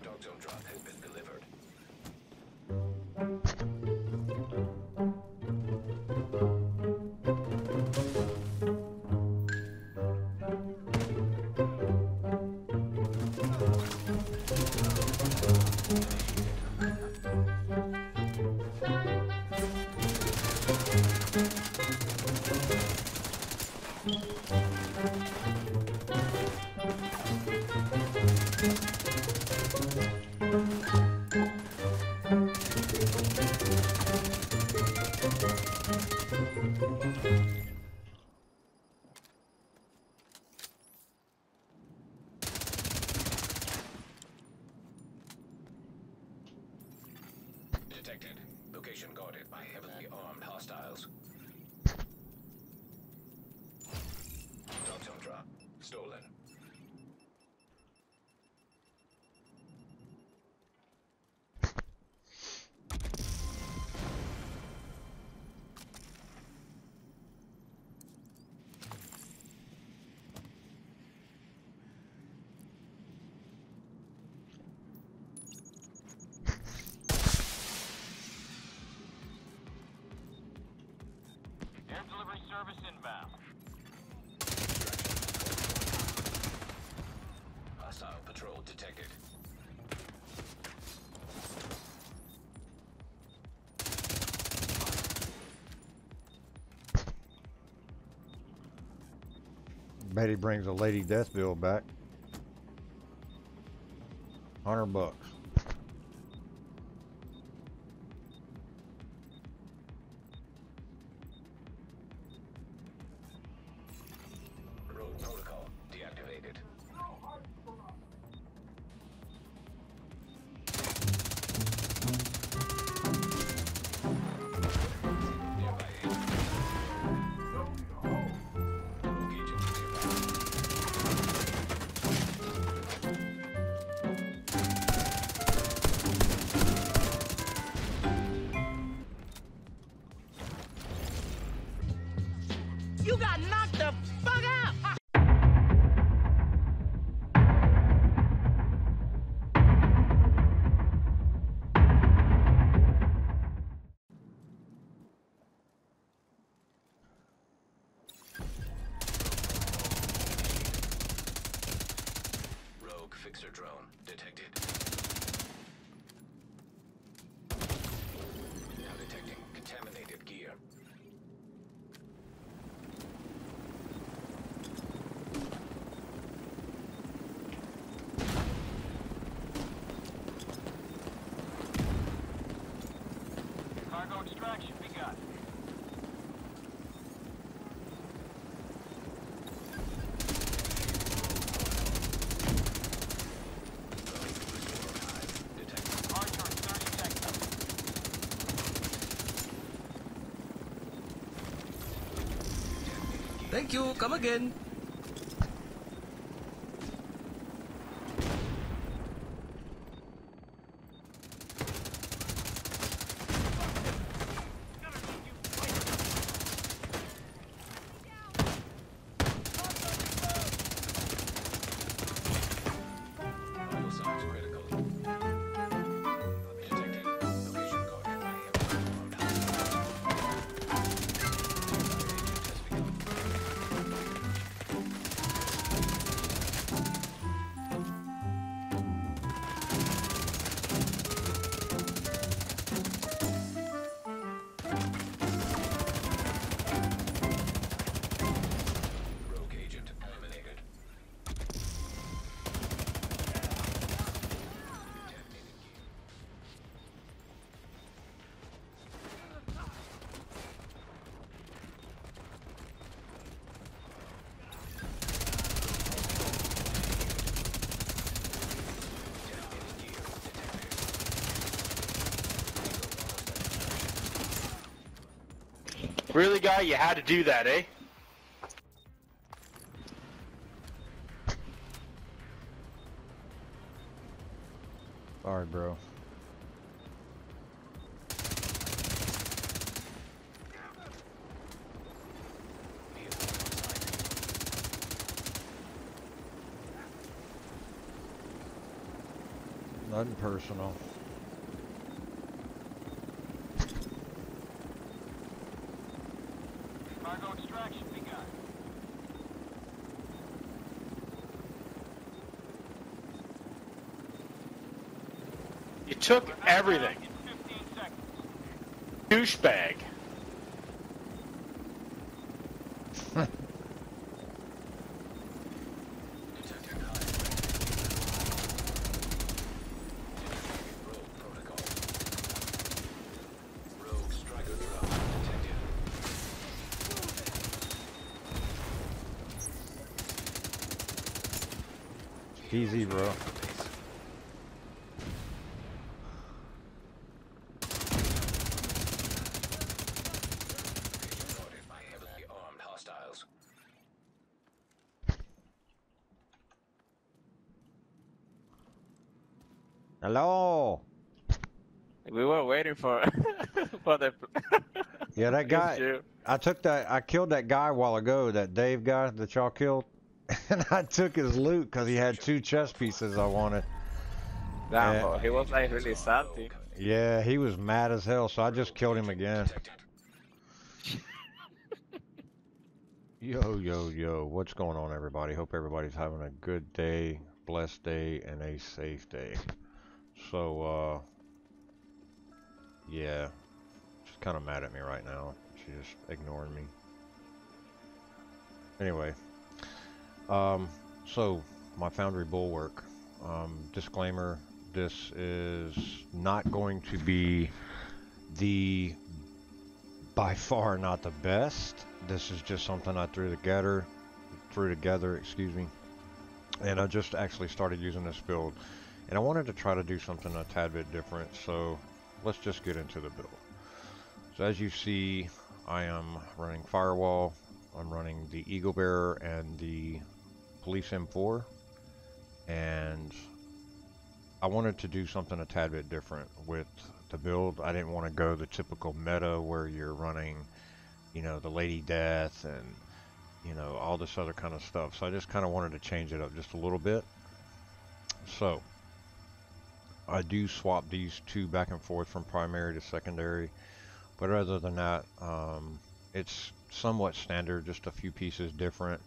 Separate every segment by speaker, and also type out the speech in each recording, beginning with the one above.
Speaker 1: Dog zone drop has been delivered. Detected. Location guarded by heavily armed hostiles. Dog zone drop. Stolen.
Speaker 2: Air delivery service inbound.
Speaker 1: Hostile patrol detected.
Speaker 3: Bet he brings a lady death bill back. $100.
Speaker 1: Rogue protocol deactivated. Nearby agent. Rogue agent nearby.
Speaker 4: You got knocked the fuck out!
Speaker 1: Rogue fixer drone detected. Now detecting contaminated gear.
Speaker 2: Cargo extraction begun. Archer, 30 seconds.
Speaker 4: Thank you, come again.
Speaker 1: Vital signs critical. Detected. Location guarded by heavily armed hostiles. Agent has begun. Rogue agent eliminated. Contaminated gear. Contaminated gear detected.
Speaker 5: Really, guy? You had to do that, eh?
Speaker 3: Sorry, bro.
Speaker 1: Vehicle on site.
Speaker 3: Nothing personal.
Speaker 2: Cargo extraction begun.
Speaker 5: You took everything.
Speaker 2: In 15 seconds.
Speaker 5: Douchebag.
Speaker 1: Detecting high. Rogue protocol. Rogue striker drone detected.
Speaker 3: Easy, bro.
Speaker 1: Guarded by heavily armed hostiles.
Speaker 3: Hello.
Speaker 6: We were waiting for for the
Speaker 3: Yeah, that guy.
Speaker 6: issue.
Speaker 3: I killed that guy a while ago, that Dave guy that y'all killed. And I took his loot because he had 2 chest pieces I wanted.
Speaker 6: Damn, he was like really salty.
Speaker 3: Yeah, he was mad as hell, so I just killed him again.
Speaker 1: Detected.
Speaker 3: Yo, yo, yo, what's going on, everybody? Hope everybody's having a good day, blessed day, and a safe day. So, yeah, she's kind of mad at me right now. She's just ignoring me. Anyway, so my Foundry Bulwark, disclaimer, this is not going to be by far not the best. This is just something I threw together, excuse me, and I just actually started using this build, and I wanted to try to do something a tad bit different, so let's just get into the build. So as you see, I am running Firewall, I'm running the Eagle Bearer and the Police M4, and I wanted to do something a tad bit different with the build. I didn't want to go the typical meta where you're running, you know, the Lady Death and, you know, all this other kind of stuff. So I just kind of wanted to change it up just a little bit. So I do swap these 2 back and forth from primary to secondary, but other than that, it's somewhat standard, just a few pieces different.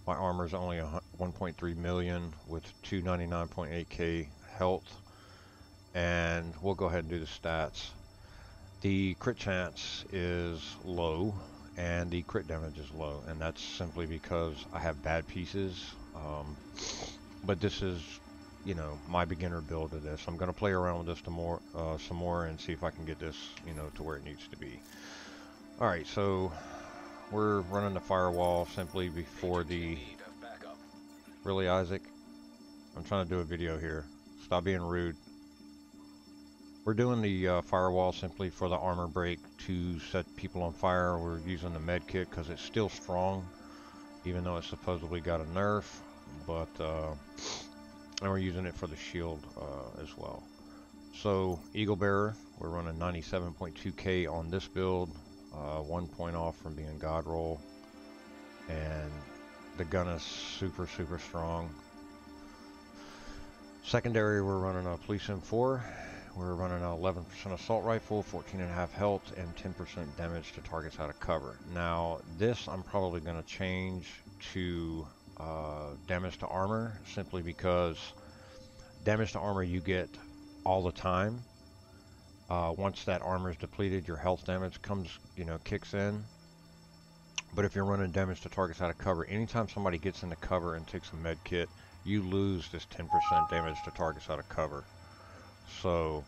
Speaker 3: My armor is only 1.3 million with 299.8k health, and we'll go ahead and do the stats. The crit chance is low and the crit damage is low, and that's simply because I have bad pieces, but this is, you know, my beginner build of this. I'm going to play around with this some more and see if I can get this, you know, to where it needs to be. Alright, so we're running the Firewall simply before the...
Speaker 1: Need of backup.
Speaker 3: Really, Isaac? I'm trying to do a video here. Stop being rude. We're doing the Firewall simply for the armor break to set people on fire. We're using the med kit because it's still strong, even though it's supposedly got a nerf, but and we're using it for the shield as well. So Eagle Bearer, we're running 97.2k on this build, 1 point off from being God roll, and the gun is super strong. Secondary, we're running a Police M4. We're running an 11% assault rifle, 14.5 health, and 10% damage to targets out of cover. Now, this I'm probably going to change to damage to armor, simply because damage to armor you get all the time. Once that armor is depleted, your health damage kicks in. But if you're running damage to targets out of cover, anytime somebody gets into cover and takes a med kit, you lose this 10% damage to targets out of cover. So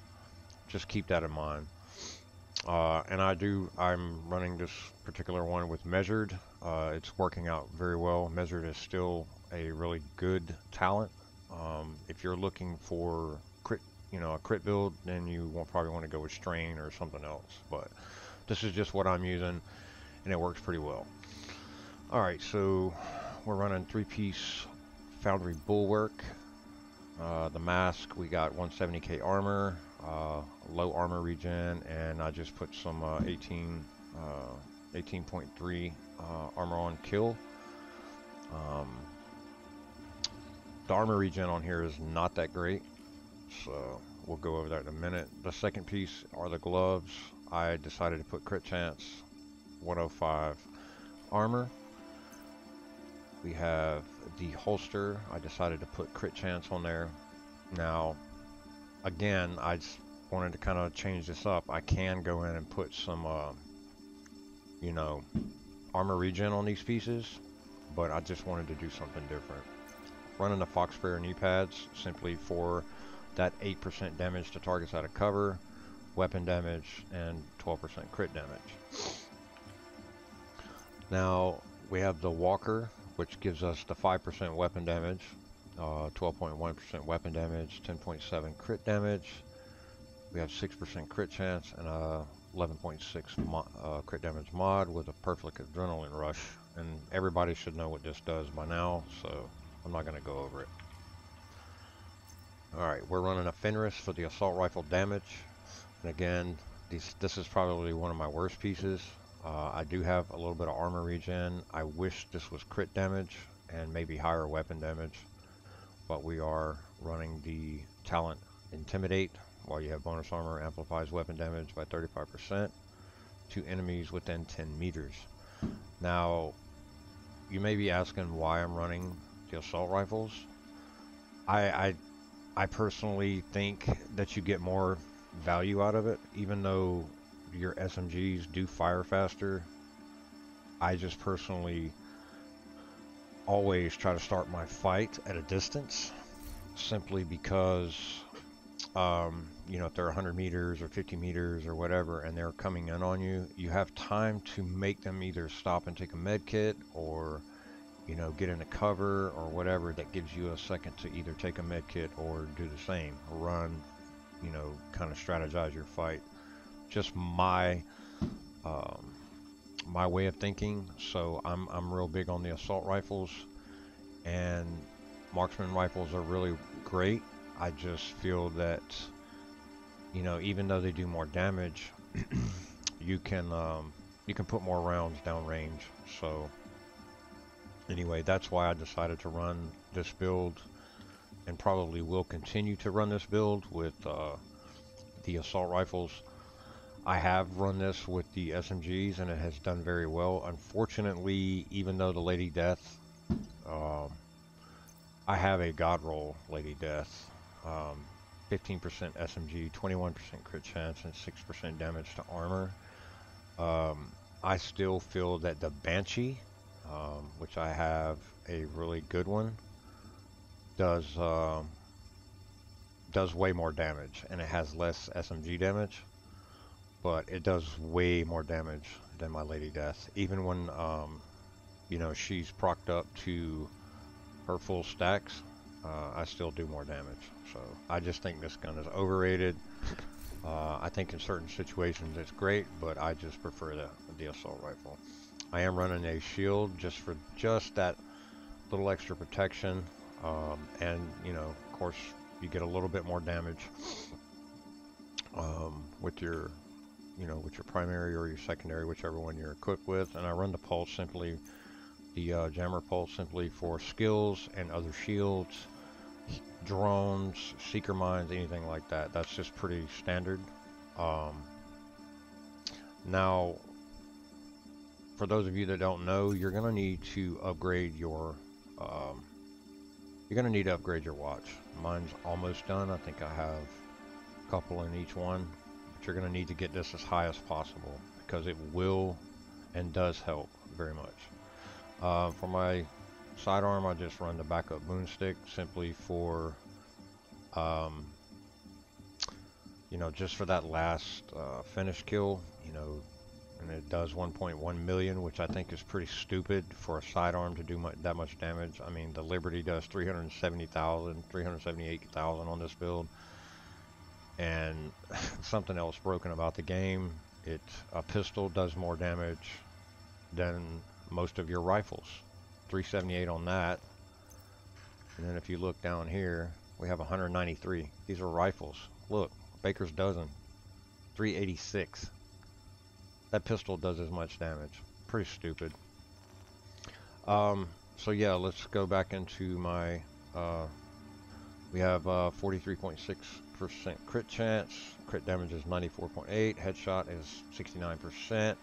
Speaker 3: just keep that in mind. And I'm running this particular one with measured. It's working out very well. Measured is still a really good talent. If you're looking for crit, a crit build, then you won't probably want to go with strain or something else. But this is just what I'm using, and it works pretty well. All right, so we're running 3-piece Foundry Bulwark. The mask, we got 170k armor, low armor regen, and I just put some 18.3 armor on kill. The armor regen on here is not that great, so we'll go over that in a minute. The second piece are the gloves. I decided to put crit chance 105 armor. We have the holster. I decided to put crit chance on there. Now, again, I just wanted to kind of change this up. I can go in and put some, you know, armor regen on these pieces, but I just wanted to do something different. Running the fox sprayer knee pads simply for that 8% damage to targets out of cover, weapon damage, and 12% crit damage. Now we have the walker, which gives us the 5% weapon damage, 12.1% weapon damage, 10.7 crit damage. We have 6% crit chance and a 11.6 crit damage mod with a perfect adrenaline rush. And everybody should know what this does by now, so I'm not going to go over it. Alright, we're running a Fenris for the assault rifle damage. And again, this is probably one of my worst pieces. I do have a little bit of armor regen. I wish this was crit damage and maybe higher weapon damage. But we are running the talent Intimidate, while you have bonus armor amplifies weapon damage by 35% to enemies within 10 meters. Now, you may be asking why I'm running the assault rifles. I personally think that you get more value out of it, even though your SMGs do fire faster. I just personally always try to start my fight at a distance, simply because you know, if they're 100 meters or 50 meters or whatever and they're coming in on you, you have time to make them either stop and take a med kit, or you know, get into cover or whatever. That gives you a second to either take a med kit or do the same, run, you know, kind of strategize your fight. Just my my way of thinking. So I'm real big on the assault rifles, and marksman rifles are really great. I just feel that, you know, even though they do more damage, you can put more rounds downrange. So anyway, that's why I decided to run this build, and probably will continue to run this build with the assault rifles. I have run this with the SMGs and it has done very well. Unfortunately, even though the Lady Death, I have a God roll Lady Death, 15% SMG, 21% crit chance, and 6% damage to armor. I still feel that the Banshee, which I have a really good one, does way more damage, and it has less SMG damage, but it does way more damage than my Lady Death. Even when you know, she's procced up to her full stacks, I still do more damage. So I just think this gun is overrated. I think in certain situations it's great, but I just prefer the assault rifle. I am running a shield just for that little extra protection, and you know, of course, you get a little bit more damage with your, you know, with your primary or your secondary, whichever one you're equipped with. And I run the pulse simply, the jammer pulse simply for skills and other shields, drones, seeker mines, anything like that. That's just pretty standard. Now, for those of you that don't know, you're gonna need to upgrade your watch. Mine's almost done. I think I have a couple in each one, but you're gonna need to get this as high as possible, because it will and does help very much. For my sidearm, I just run the backup boomstick simply for you know, just for that last finish kill, you know. And it does 1.1 million, which I think is pretty stupid for a sidearm to do that much damage. I mean, the Liberty does 370,000, 378,000 on this build. And something else broken about the game, a pistol does more damage than most of your rifles. 378 on that. And then if you look down here, we have 193. These are rifles. Look, Baker's dozen, 386. That pistol does as much damage. Pretty stupid. So yeah, let's go back into my, we have 43.6 crit chance. Crit damage is 94.8. Headshot is 69%.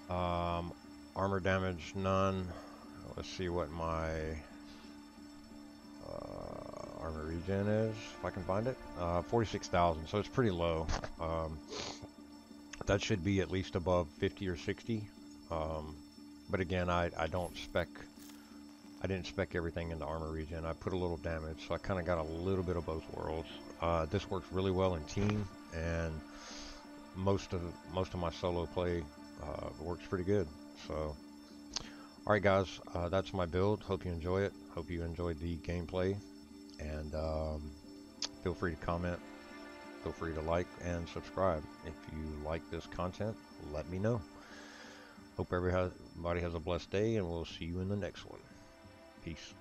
Speaker 3: Armor damage, none. Let's see what my armor regen is, if I can find it. 46,000, so it's pretty low. That should be at least above 50 or 60. But again, I didn't spec everything into armor regen. I put a little damage, so I kind of got a little bit of both worlds. This works really well in team, and most of my solo play works pretty good. So, all right, guys, that's my build. Hope you enjoy it. Hope you enjoyed the gameplay, and feel free to comment. Feel free to like and subscribe. If you like this content, let me know. Hope everybody has a blessed day, and we'll see you in the next one. Peace.